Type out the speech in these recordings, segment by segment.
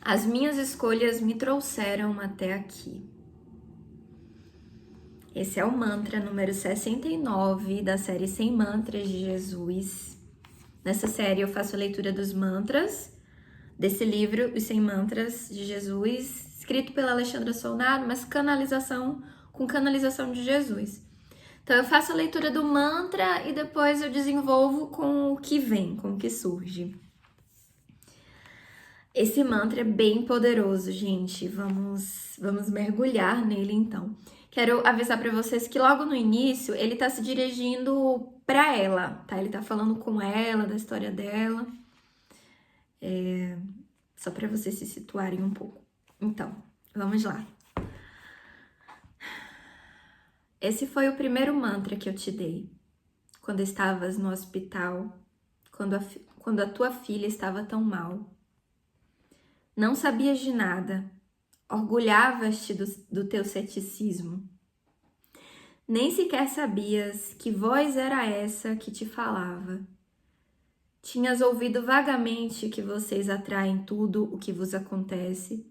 As minhas escolhas me trouxeram até aqui. Esse é o mantra número 69 da série 100 Mantras de Jesus. Nessa série eu faço a leitura dos mantras desse livro, Os 100 Mantras de Jesus, escrito pela Alexandra Solnado, mas com canalização de Jesus. Então eu faço a leitura do mantra e depois eu desenvolvo com o que vem, com o que surge. Esse mantra é bem poderoso, gente. Vamos mergulhar nele então. Quero avisar para vocês que logo no início ele tá se dirigindo para ela, tá? Ele tá falando com ela, da história dela. Só para vocês se situarem um pouco. Então, vamos lá. Esse foi o primeiro mantra que eu te dei quando estavas no hospital, quando a tua filha estava tão mal. Não sabias de nada, orgulhavas-te do teu ceticismo. Nem sequer sabias que voz era essa que te falava. Tinhas ouvido vagamente que vocês atraem tudo o que vos acontece.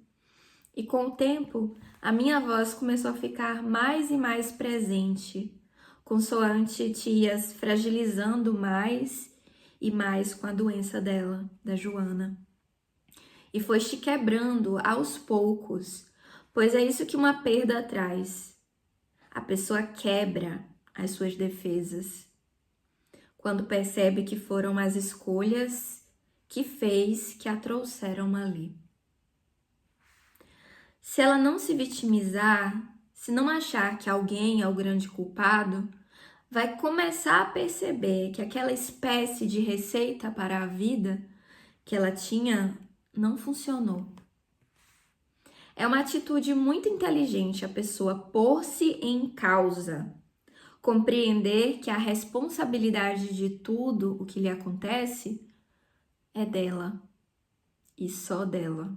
E com o tempo, a minha voz começou a ficar mais e mais presente, consoante te ias fragilizando mais e mais com a doença dela, da Joana. E foste quebrando aos poucos, pois é isso que uma perda traz. A pessoa quebra as suas defesas, quando percebe que foram as escolhas que fez que a trouxeram ali. Se ela não se vitimizar, se não achar que alguém é o grande culpado, vai começar a perceber que aquela espécie de receita para a vida que ela tinha não funcionou. É uma atitude muito inteligente a pessoa pôr-se em causa, compreender que a responsabilidade de tudo o que lhe acontece é dela e só dela.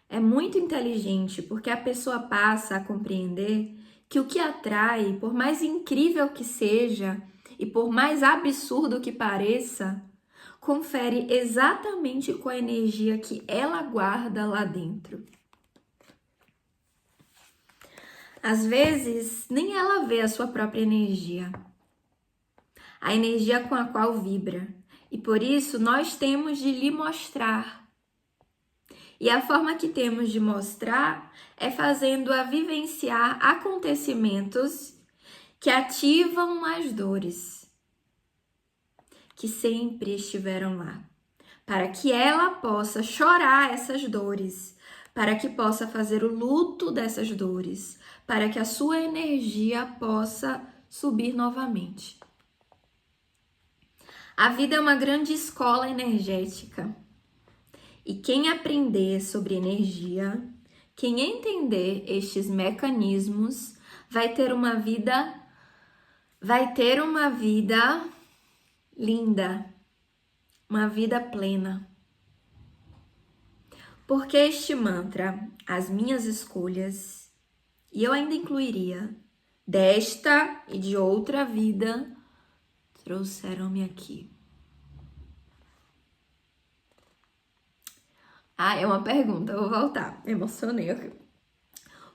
É muito inteligente porque a pessoa passa a compreender que o que atrai, por mais incrível que seja e por mais absurdo que pareça, confere exatamente com a energia que ela guarda lá dentro. Às vezes, nem ela vê a sua própria energia, a energia com a qual vibra, e por isso nós temos de lhe mostrar. E a forma que temos de mostrar é fazendo-a vivenciar acontecimentos que ativam as dores, que sempre estiveram lá, para que ela possa chorar essas dores, para que possa fazer o luto dessas dores, para que a sua energia possa subir novamente. A vida é uma grande escola energética. E quem aprender sobre energia, quem entender estes mecanismos, vai ter uma vida linda, uma vida plena. Porque este mantra, as minhas escolhas, e eu ainda incluiria, desta e de outra vida, trouxeram-me aqui. Ah, é uma pergunta, eu vou voltar. Emocionei aqui.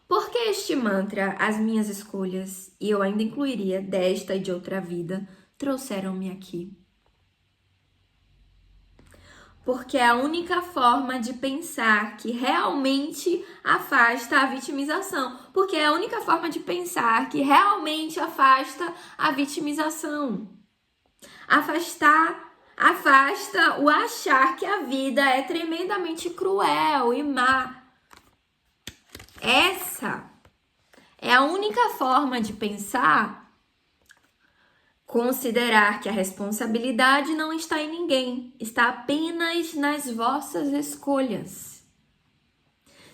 Por que este mantra, as minhas escolhas, e eu ainda incluiria desta e de outra vida, trouxeram-me aqui? Porque é a única forma de pensar que realmente afasta a vitimização. Porque é a única forma de pensar que realmente afasta a vitimização. Afasta o achar que a vida é tremendamente cruel e má. Essa é a única forma de pensar, considerar que a responsabilidade não está em ninguém, está apenas nas vossas escolhas.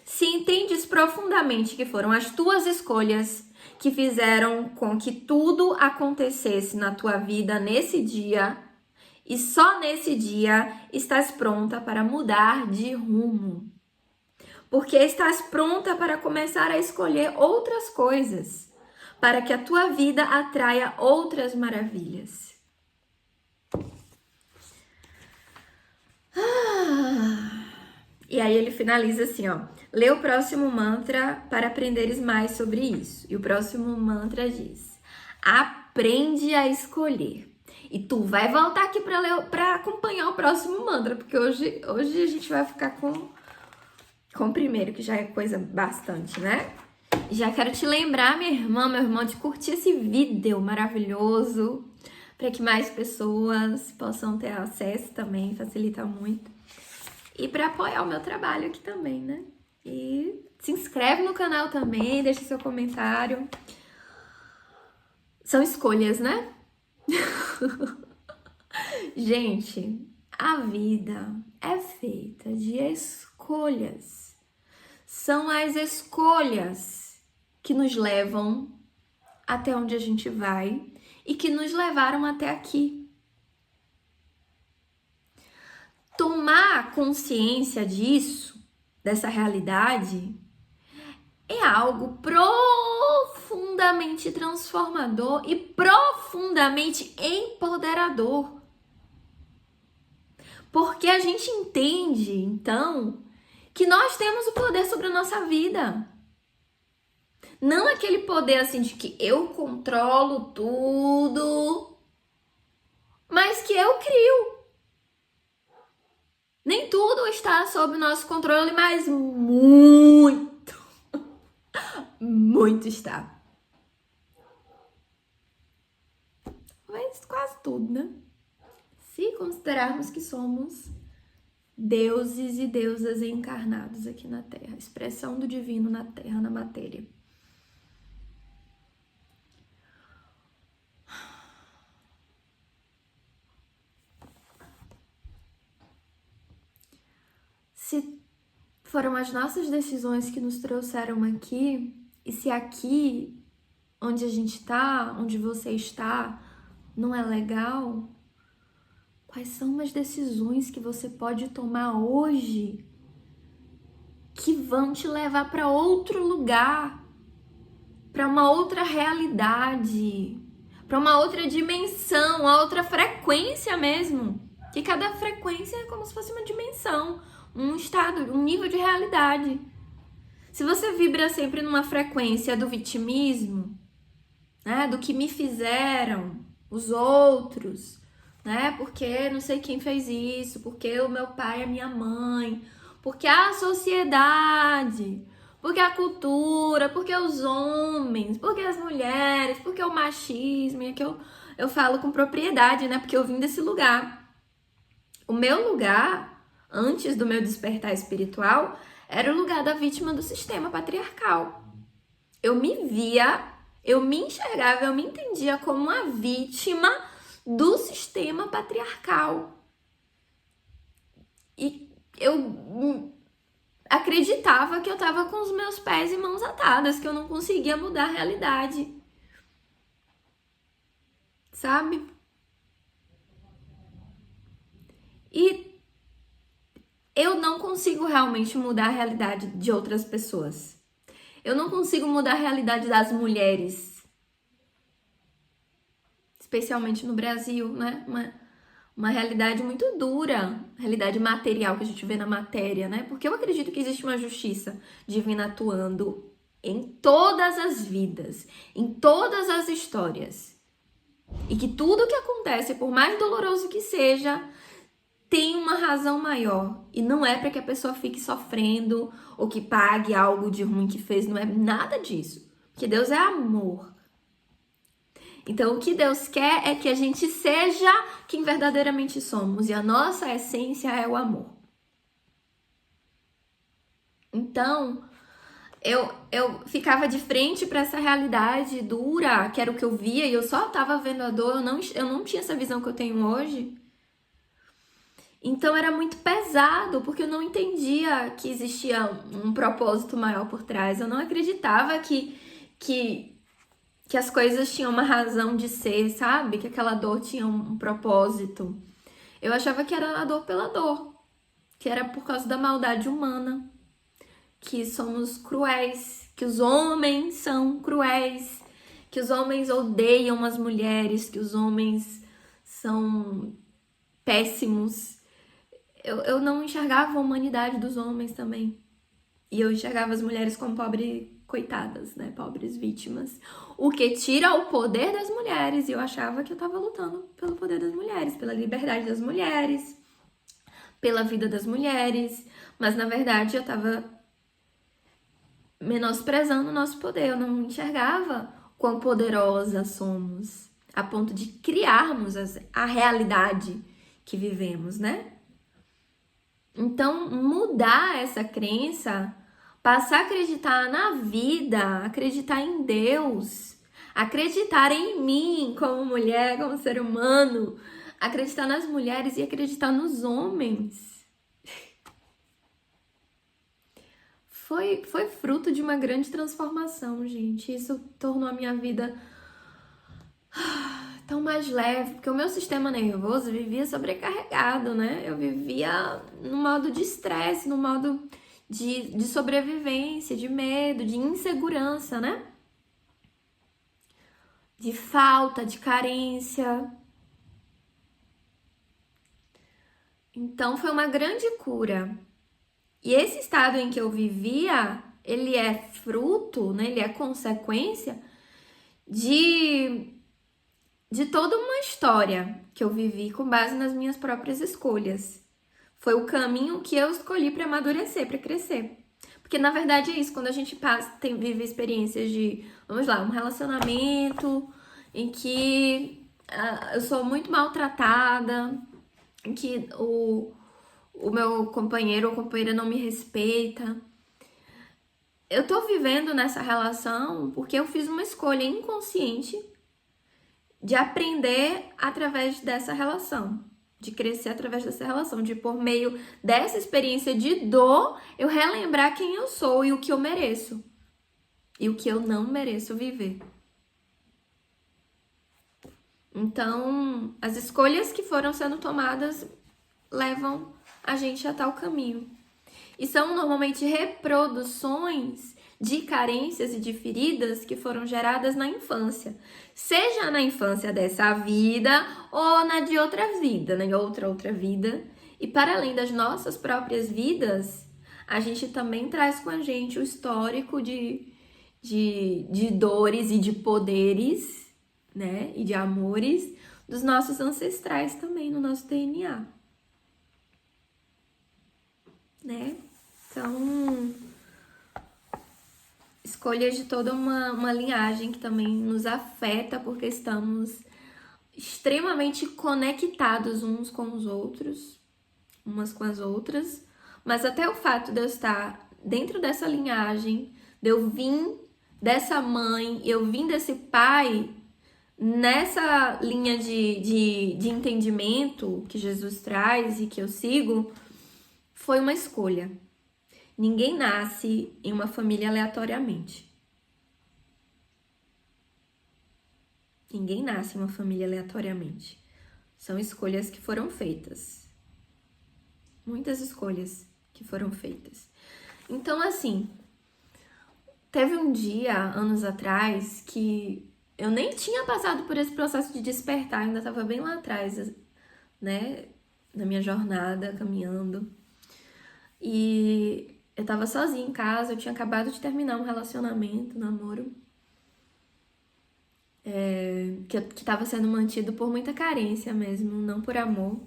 Se entendes profundamente que foram as tuas escolhas que fizeram com que tudo acontecesse na tua vida nesse dia, e só nesse dia estás pronta para mudar de rumo. Porque estás pronta para começar a escolher outras coisas, para que a tua vida atraia outras maravilhas. E aí ele finaliza assim, ó. Lê o próximo mantra para aprenderes mais sobre isso. E o próximo mantra diz: aprende a escolher. E tu vai voltar aqui para acompanhar o próximo mantra, porque hoje a gente vai ficar com o primeiro, que já é coisa bastante, né? Já quero te lembrar, minha irmã, meu irmão, de curtir esse vídeo maravilhoso, para que mais pessoas possam ter acesso também, facilita muito. E para apoiar o meu trabalho aqui também, né? E se inscreve no canal também, deixa seu comentário. São escolhas, né? Gente, a vida é feita de escolhas. São as escolhas que nos levam até onde a gente vai e que nos levaram até aqui. Tomar consciência disso, dessa realidade, é algo profundamente transformador e profundamente empoderador. Porque a gente entende, então, que nós temos o poder sobre a nossa vida. Não aquele poder assim de que eu controlo tudo, mas que eu crio. Nem tudo está sob nosso controle, mas muito, muito está. Mas quase tudo, né? Se considerarmos que somos deuses e deusas encarnados aqui na Terra, expressão do divino na Terra, na matéria. Se foram as nossas decisões que nos trouxeram aqui, e se aqui, onde a gente tá, onde você está, não é legal, quais são as decisões que você pode tomar hoje que vão te levar para outro lugar, para uma outra realidade, para uma outra dimensão, uma outra frequência mesmo? Que cada frequência é como se fosse uma dimensão, um estado, um nível de realidade. Se você vibra sempre numa frequência do vitimismo, né, do que me fizeram os outros, né, porque não sei quem fez isso, porque o meu pai, a minha mãe, porque a sociedade, porque a cultura, porque os homens, porque as mulheres, porque o machismo, e aqui eu falo com propriedade, né, porque eu vim desse lugar. O meu lugar, antes do meu despertar espiritual, era o lugar da vítima do sistema patriarcal. Eu me via, eu me enxergava, eu me entendia como uma vítima do sistema patriarcal. E eu acreditava que eu estava com os meus pés e mãos atadas, que eu não conseguia mudar a realidade. Sabe? E eu não consigo realmente mudar a realidade de outras pessoas. Eu não consigo mudar a realidade das mulheres. Especialmente no Brasil, né? Uma realidade muito dura, realidade material que a gente vê na matéria, né? Porque eu acredito que existe uma justiça divina atuando em todas as vidas, em todas as histórias. E que tudo que acontece, por mais doloroso que seja, tem uma razão maior. E não é para que a pessoa fique sofrendo ou que pague algo de ruim que fez, não é nada disso. Porque Deus é amor. Então, o que Deus quer é que a gente seja quem verdadeiramente somos. E a nossa essência é o amor. Então, eu ficava de frente para essa realidade dura, que era o que eu via, e eu só estava vendo a dor, eu não tinha essa visão que eu tenho hoje. Então era muito pesado, porque eu não entendia que existia um propósito maior por trás. Eu não acreditava que as coisas tinham uma razão de ser, sabe? Que aquela dor tinha um propósito. Eu achava que era a dor pela dor, que era por causa da maldade humana, que somos cruéis, que os homens são cruéis, que os homens odeiam as mulheres, que os homens são péssimos. eu não enxergava a humanidade dos homens também. E eu enxergava as mulheres como pobres coitadas, né? Pobres vítimas. O que tira o poder das mulheres. E eu achava que eu tava lutando pelo poder das mulheres, pela liberdade das mulheres, pela vida das mulheres. Mas, na verdade, eu tava menosprezando o nosso poder. Eu não enxergava quão poderosas somos, a ponto de criarmos a realidade que vivemos, né? Então, mudar essa crença, passar a acreditar na vida, acreditar em Deus, acreditar em mim como mulher, como ser humano, acreditar nas mulheres e acreditar nos homens. Foi fruto de uma grande transformação, gente. Isso tornou a minha vida tão mais leve, porque o meu sistema nervoso vivia sobrecarregado, né? Eu vivia no modo de estresse, no modo de sobrevivência, de medo, de insegurança, né? De falta, de carência. Então foi uma grande cura. E esse estado em que eu vivia, ele é fruto, né? Ele é consequência de toda uma história que eu vivi com base nas minhas próprias escolhas. Foi o caminho que eu escolhi para amadurecer, para crescer. Porque na verdade é isso, quando a gente vive experiências de, vamos lá, um relacionamento em que eu sou muito maltratada, em que o meu companheiro ou companheira não me respeita. Eu tô vivendo nessa relação porque eu fiz uma escolha inconsciente de aprender através dessa relação, de crescer através dessa relação, de por meio dessa experiência de dor, eu relembrar quem eu sou e o que eu mereço e o que eu não mereço viver. Então, as escolhas que foram sendo tomadas levam a gente a tal caminho. E são normalmente reproduções de carências e de feridas que foram geradas na infância. Seja na infância dessa vida ou na de outra vida, né? Outra vida. E para além das nossas próprias vidas, a gente também traz com a gente o histórico de dores e de poderes, né? E de amores dos nossos ancestrais também no nosso DNA. Né? Então, escolhas de toda uma linhagem que também nos afeta porque estamos extremamente conectados uns com os outros, umas com as outras, mas até o fato de eu estar dentro dessa linhagem, de eu vir dessa mãe, eu vim desse pai, nessa linha de entendimento que Jesus traz e que eu sigo, foi uma escolha. Ninguém nasce em uma família aleatoriamente. Ninguém nasce em uma família aleatoriamente. São escolhas que foram feitas. Muitas escolhas que foram feitas. Então, assim, teve um dia, anos atrás, que eu nem tinha passado por esse processo de despertar, ainda estava bem lá atrás, né? Na minha jornada, caminhando. E eu tava sozinha em casa, eu tinha acabado de terminar um relacionamento, um namoro, que tava sendo mantido por muita carência mesmo, não por amor.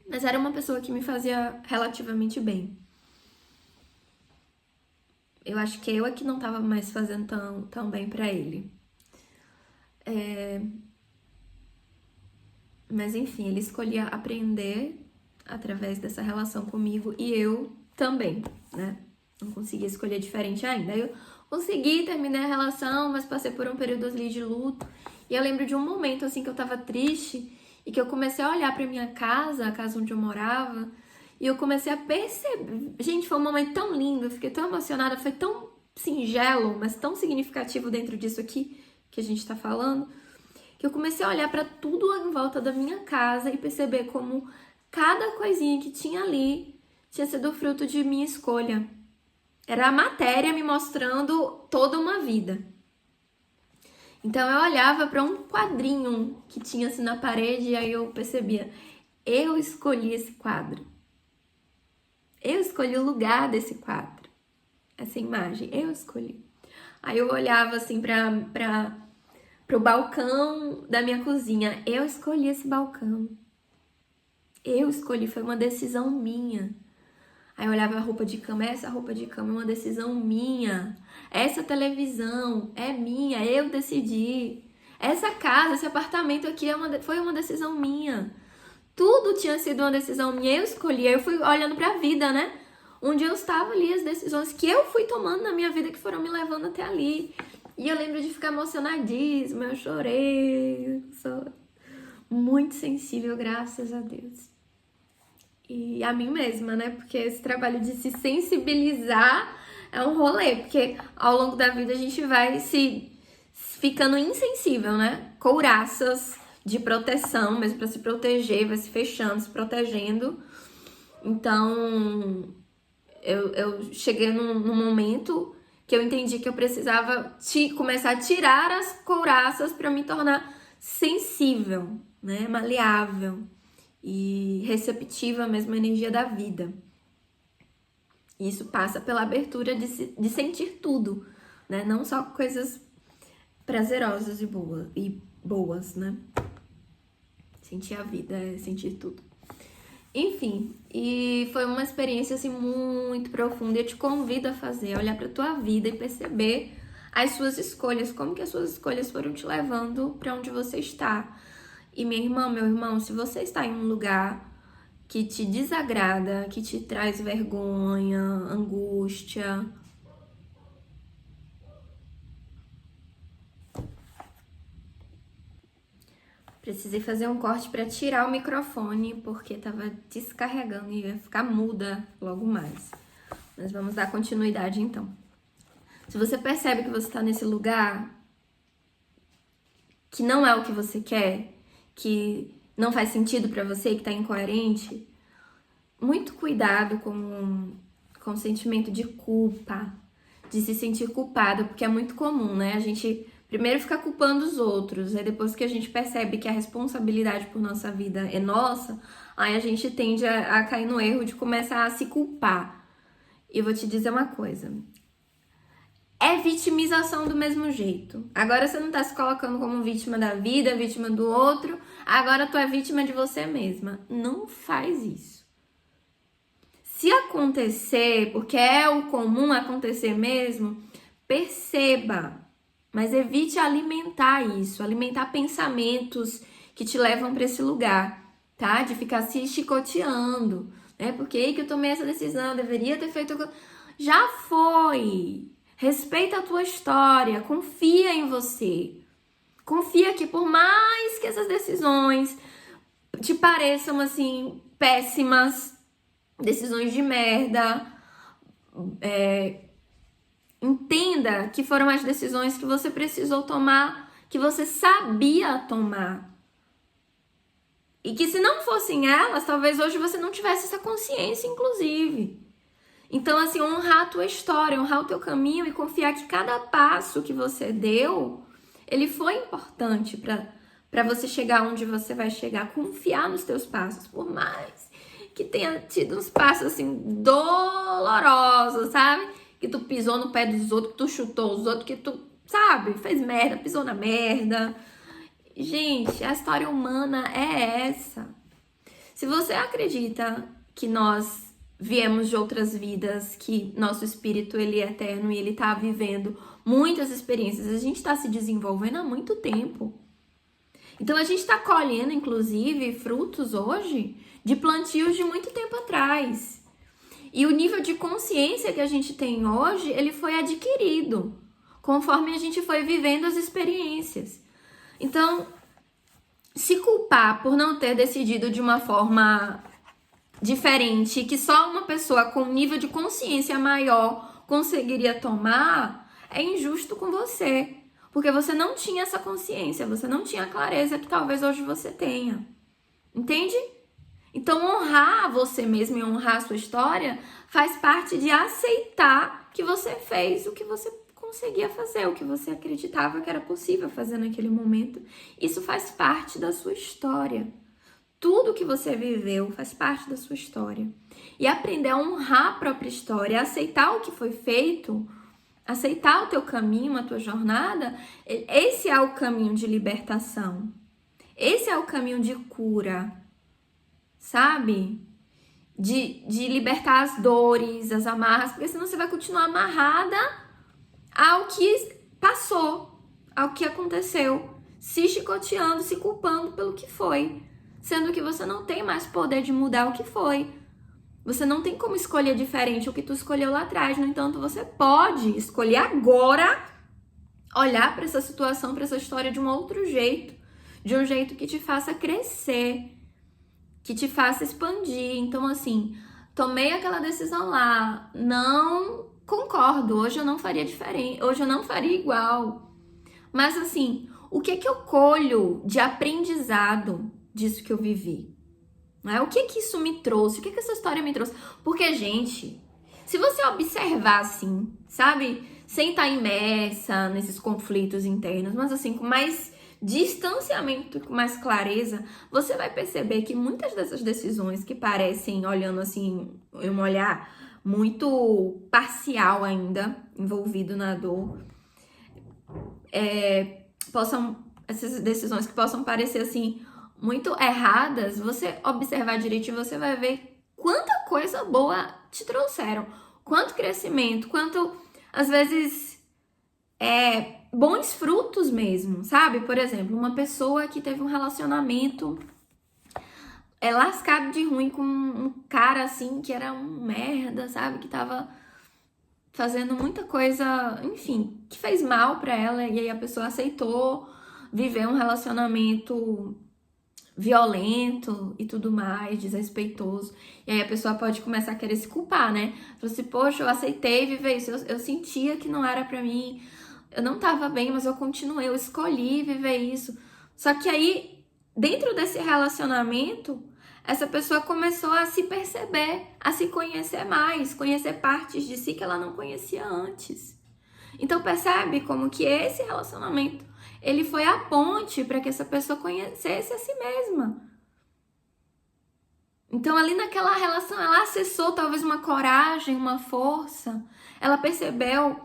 Mas era uma pessoa que me fazia relativamente bem. Eu acho que eu é que não tava mais fazendo tão bem pra ele. Mas enfim, ele escolhia aprender através dessa relação comigo e eu também, né? Não consegui escolher diferente ainda. Aí eu consegui, terminei a relação, mas passei por um período ali de luto. E eu lembro de um momento, assim, que eu tava triste e que eu comecei a olhar pra minha casa, a casa onde eu morava, e eu comecei a perceber... Gente, foi um momento tão lindo, eu fiquei tão emocionada, foi tão singelo, mas tão significativo dentro disso aqui que a gente tá falando, que eu comecei a olhar pra tudo em volta da minha casa e perceber como cada coisinha que tinha ali tinha sido fruto de minha escolha. Era a matéria me mostrando toda uma vida. Então eu olhava para um quadrinho que tinha assim na parede e aí eu percebia, eu escolhi esse quadro. Eu escolhi o lugar desse quadro, essa imagem, eu escolhi. Aí eu olhava assim pro balcão da minha cozinha. Eu escolhi esse balcão. Eu escolhi, foi uma decisão minha. Aí eu olhava a roupa de cama, essa roupa de cama é uma decisão minha. Essa televisão é minha, eu decidi. Essa casa, esse apartamento aqui foi uma decisão minha. Tudo tinha sido uma decisão minha, eu escolhi. Aí eu fui olhando pra vida, né? Onde eu estava ali, as decisões que eu fui tomando na minha vida que foram me levando até ali. E eu lembro de ficar emocionadíssima, eu chorei. Sou muito sensível, graças a Deus. E a mim mesma, né? Porque esse trabalho de se sensibilizar é um rolê, porque ao longo da vida a gente vai se ficando insensível, né? Couraças de proteção, mesmo para se proteger, vai se fechando, se protegendo. Então, eu cheguei num momento que eu entendi que eu precisava começar a tirar as couraças para me tornar sensível, né? Maleável e receptiva mesmo à energia da vida. E isso passa pela abertura de sentir tudo, né? Não só coisas prazerosas e boas, né? Sentir a vida é sentir tudo. Enfim, e foi uma experiência assim muito profunda. Eu te convido a fazer, a olhar para tua vida e perceber as suas escolhas, como que as suas escolhas foram te levando para onde você está. E minha irmã, meu irmão, se você está em um lugar que te desagrada, que te traz vergonha, angústia, precisei fazer um corte para tirar o microfone porque tava descarregando e ia ficar muda logo mais. Mas vamos dar continuidade então. Se você percebe que você está nesse lugar que não é o que você quer, que não faz sentido para você, que tá incoerente, muito cuidado com o sentimento de culpa, de se sentir culpada, porque é muito comum, né? A gente primeiro fica culpando os outros, aí depois que a gente percebe que a responsabilidade por nossa vida é nossa, aí a gente tende a cair no erro de começar a se culpar. E eu vou te dizer uma coisa, é vitimização do mesmo jeito. Agora você não tá se colocando como vítima da vida, vítima do outro, agora tu é vítima de você mesma. Não faz isso. Se acontecer, porque é o comum acontecer mesmo, perceba, mas evite alimentar isso, alimentar pensamentos que te levam para esse lugar, tá? De ficar se chicoteando, né? Por que eu tomei essa decisão? Deveria ter feito... Já foi! Respeita a tua história, confia em você. Confia que por mais que essas decisões te pareçam, assim, péssimas, decisões de merda, entenda que foram as decisões que você precisou tomar, que você sabia tomar. E que se não fossem elas, talvez hoje você não tivesse essa consciência, inclusive. Então, assim, honrar a tua história, honrar o teu caminho e confiar que cada passo que você deu, ele foi importante para você chegar onde você vai chegar. Confiar nos teus passos, por mais que tenha tido uns passos, assim, dolorosos, sabe? Que tu pisou no pé dos outros, que tu chutou os outros, que tu, sabe, fez merda, pisou na merda. Gente, a história humana é essa. Se você acredita que nós viemos de outras vidas, que nosso espírito ele é eterno e ele tá vivendo muitas experiências, a gente tá se desenvolvendo há muito tempo. Então a gente tá colhendo, inclusive, frutos hoje de plantios de muito tempo atrás. E o nível de consciência que a gente tem hoje, ele foi adquirido conforme a gente foi vivendo as experiências. Então, se culpar por não ter decidido de uma forma diferente, que só uma pessoa com um nível de consciência maior conseguiria tomar, é injusto com você. Porque você não tinha essa consciência, você não tinha a clareza que talvez hoje você tenha. Entende? Então, honrar você mesmo e honrar a sua história faz parte de aceitar que você fez o que você conseguia fazer, o que você acreditava que era possível fazer naquele momento. Isso faz parte da sua história. Tudo que você viveu faz parte da sua história. e aprender a honrar a própria história, a aceitar o que foi feito, aceitar o teu caminho, a tua jornada, esse é o caminho de libertação. Esse é o caminho de cura, sabe? De libertar as dores, as amarras, porque senão você vai continuar amarrada ao que passou, ao que aconteceu, se chicoteando, se culpando pelo que foi, sendo que você não tem mais poder de mudar o que foi. Você não tem como escolher diferente o que tu escolheu lá atrás. No entanto, você pode escolher agora olhar para essa situação, para essa história de um outro jeito, de um jeito que te faça crescer, que te faça expandir. Então, assim, tomei aquela decisão lá, não concordo, hoje eu não faria diferente, hoje eu não faria igual. Mas, assim, o que eu colho de aprendizado disso que eu vivi? Não é? O que isso me trouxe? O que essa história me trouxe? Porque, gente, se você observar assim, sabe? Sem estar imersa nesses conflitos internos, mas assim, com mais distanciamento, com mais clareza, você vai perceber que muitas dessas decisões que parecem, olhando assim, um olhar muito parcial ainda, envolvido na dor, essas decisões que possam parecer assim, muito erradas, você observar direitinho, você vai ver quanta coisa boa te trouxeram, quanto crescimento, quanto, às vezes, bons frutos mesmo, sabe? Por exemplo, uma pessoa que teve um relacionamento lascado de ruim com um cara, assim, que era um merda, sabe? Que tava fazendo muita coisa, enfim, que fez mal pra ela, e aí a pessoa aceitou viver um relacionamento violento e tudo mais, desrespeitoso. E aí a pessoa pode começar a querer se culpar, né? Falar assim, poxa, eu aceitei viver isso, eu sentia que não era pra mim, eu não tava bem, mas eu continuei, eu escolhi viver isso. Só que aí, dentro desse relacionamento, essa pessoa começou a se perceber, a se conhecer mais, conhecer partes de si que ela não conhecia antes. Então percebe como que esse relacionamento, ele foi a ponte para que essa pessoa conhecesse a si mesma. Então ali naquela relação ela acessou talvez uma coragem, uma força. Ela percebeu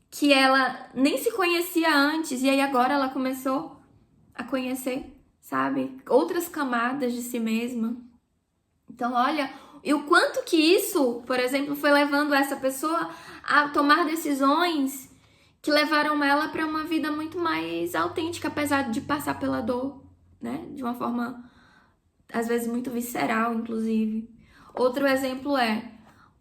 que ela nem se conhecia antes e aí agora ela começou a conhecer, sabe? Outras camadas de si mesma. Então olha, e o quanto que isso, por exemplo, foi levando essa pessoa a tomar decisões que levaram ela para uma vida muito mais autêntica, apesar de passar pela dor, né? De uma forma, às vezes, muito visceral, inclusive. Outro exemplo é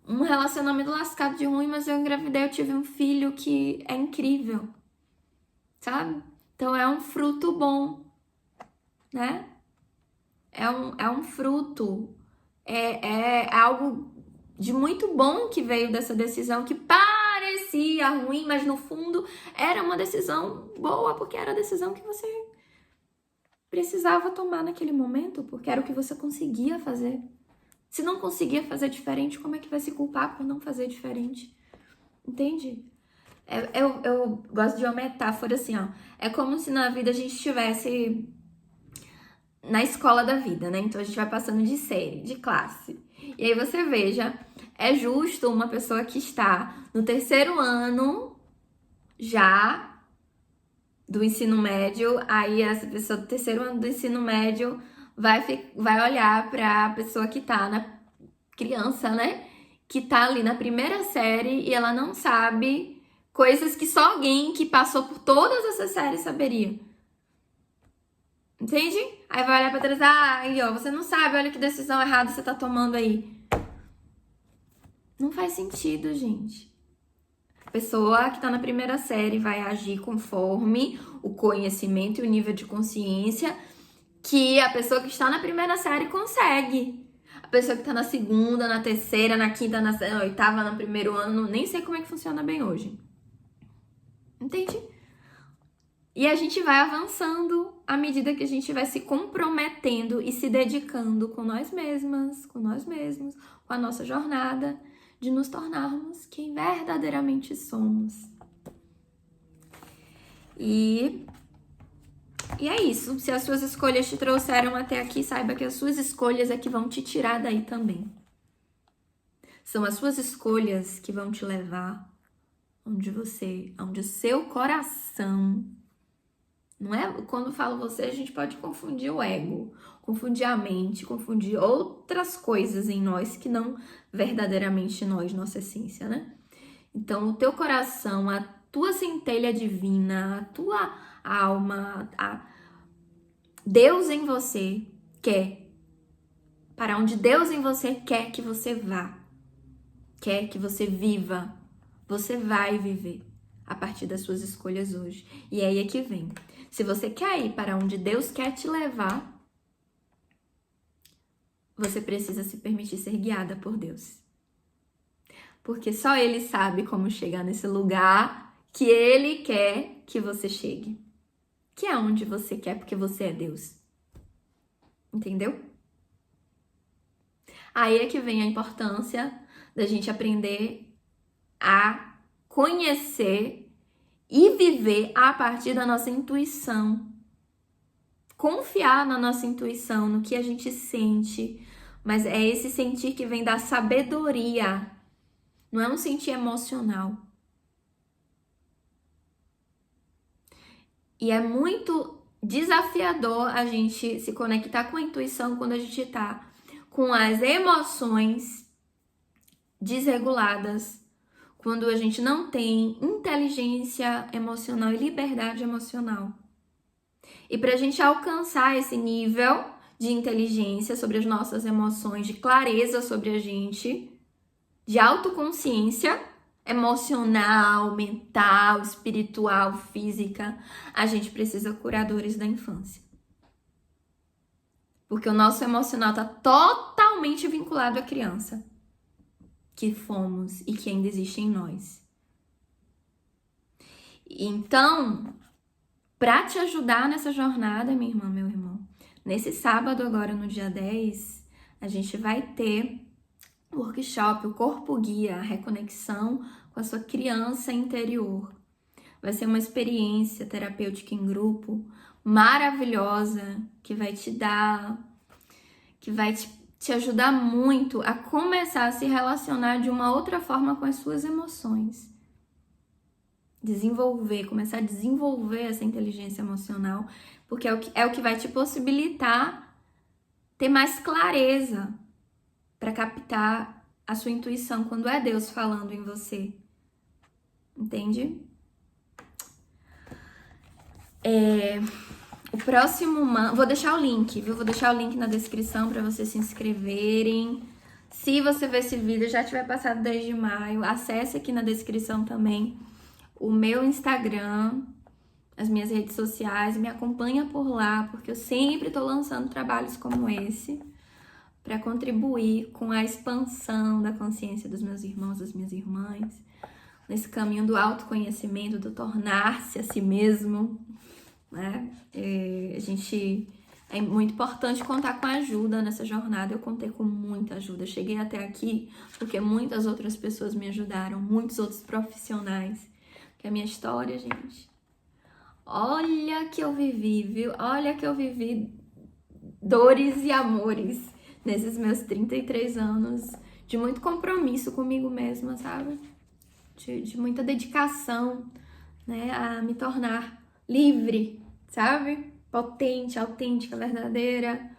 um relacionamento lascado de ruim, mas eu engravidei, eu tive um filho que é incrível, sabe? Então é um fruto bom, né? É um fruto, é algo de muito bom que veio dessa decisão, que parecia ruim, mas no fundo era uma decisão boa, porque era a decisão que você precisava tomar naquele momento, porque era o que você conseguia fazer. Se não conseguia fazer diferente, como é que vai se culpar por não fazer diferente? Entende? Eu gosto de uma metáfora assim, ó. É como se na vida a gente estivesse na escola da vida, né? Então a gente vai passando de série, de classe. E aí você veja, é justo uma pessoa que está no terceiro ano já do ensino médio, aí essa pessoa do terceiro ano do ensino médio vai olhar para a pessoa que tá na criança, né? Que tá ali na primeira série e ela não sabe coisas que só alguém que passou por todas essas séries saberia. Entende? Aí vai olhar pra trás, aí ó, você não sabe, olha que decisão errada você tá tomando aí. Não faz sentido, gente. A pessoa que tá na primeira série vai agir conforme o conhecimento e o nível de consciência que a pessoa que está na primeira série consegue. A pessoa que tá na segunda, na terceira, na quinta, na oitava, no primeiro ano, nem sei como é que funciona bem hoje. Entende? E a gente vai avançando à medida que a gente vai se comprometendo e se dedicando com nós mesmas, com nós mesmos, com a nossa jornada de nos tornarmos quem verdadeiramente somos. E é isso. Se as suas escolhas te trouxeram até aqui, saiba que as suas escolhas é que vão te tirar daí também. São as suas escolhas que vão te levar onde o seu coração. Não é? Quando falo você, a gente pode confundir o ego, confundir a mente, confundir outras coisas em nós que não verdadeiramente nós, nossa essência, né? Então, o teu coração, a tua centelha divina, a tua alma, Deus em você quer, para onde Deus em você quer que você vá, quer que você viva, você vai viver a partir das suas escolhas hoje. E aí é que vem. Se você quer ir para onde Deus quer te levar, você precisa se permitir ser guiada por Deus. Porque só Ele sabe como chegar nesse lugar que Ele quer que você chegue. Que é onde você quer, porque você é Deus. Entendeu? Aí é que vem a importância da gente aprender a conhecer e viver a partir da nossa intuição. Confiar na nossa intuição, no que a gente sente. Mas é esse sentir que vem da sabedoria. Não é um sentir emocional. E é muito desafiador a gente se conectar com a intuição quando a gente tá com as emoções desreguladas, quando a gente não tem inteligência emocional e liberdade emocional. E para a gente alcançar esse nível de inteligência sobre as nossas emoções, de clareza sobre a gente, de autoconsciência emocional, mental, espiritual, física, a gente precisa curadores da infância. Porque o nosso emocional está totalmente vinculado à criança que fomos e que ainda existe em nós. Então, para te ajudar nessa jornada, minha irmã, meu irmão, nesse sábado agora, no dia 10, a gente vai ter o workshop, o Corpo Guia, a reconexão com a sua criança interior. Vai ser uma experiência terapêutica em grupo maravilhosa, que vai te dar, que vai te ajudar muito a começar a se relacionar de uma outra forma com as suas emoções. Começar a desenvolver essa inteligência emocional, porque é o que vai te possibilitar ter mais clareza para captar a sua intuição quando é Deus falando em você. Entende? O próximo vou deixar o link, viu? Vou deixar o link na descrição para vocês se inscreverem. Se você ver esse vídeo já tiver passado 10 de maio, acesse aqui na descrição também o meu Instagram, as minhas redes sociais, me acompanha por lá, porque eu sempre tô lançando trabalhos como esse para contribuir com a expansão da consciência dos meus irmãos, das minhas irmãs, nesse caminho do autoconhecimento, do tornar-se a si mesmo, né? É muito importante contar com a ajuda nessa jornada. Eu contei com muita ajuda. Eu cheguei até aqui porque muitas outras pessoas me ajudaram, muitos outros profissionais. Que a minha história, gente, olha que eu vivi, viu? Olha que eu vivi dores e amores nesses meus 33 anos de muito compromisso comigo mesma, sabe? De muita dedicação, né? A me tornar livre, sabe? Potente, autêntica, verdadeira.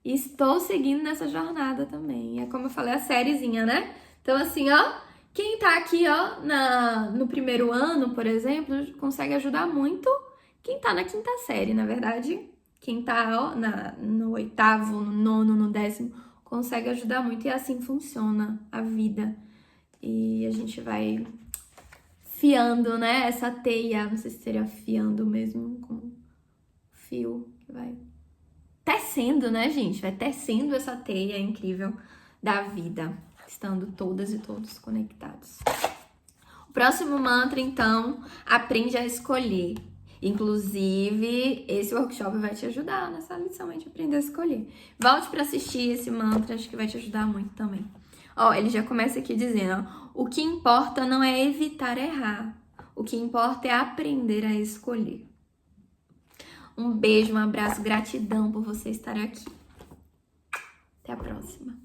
E estou seguindo nessa jornada também. É como eu falei, a sériezinha, né? Então, assim, ó, quem tá aqui, ó, no primeiro ano, por exemplo, consegue ajudar muito quem tá na quinta série, na verdade. Quem tá, ó, no oitavo, no nono, no 10º, consegue ajudar muito. E assim funciona a vida. E a gente vai fiando, né, essa teia, não sei se seria fiando mesmo, com fio, que vai tecendo, né, gente? Vai tecendo essa teia incrível da vida, estando todas e todos conectados. O próximo mantra, então, aprende a escolher. Inclusive, esse workshop vai te ajudar nessa lição de aprender a escolher. Volte para assistir esse mantra, acho que vai te ajudar muito também. Ó, ele já começa aqui dizendo, ó, o que importa não é evitar errar, o que importa é aprender a escolher. Um beijo, um abraço, gratidão por você estar aqui. Até a próxima.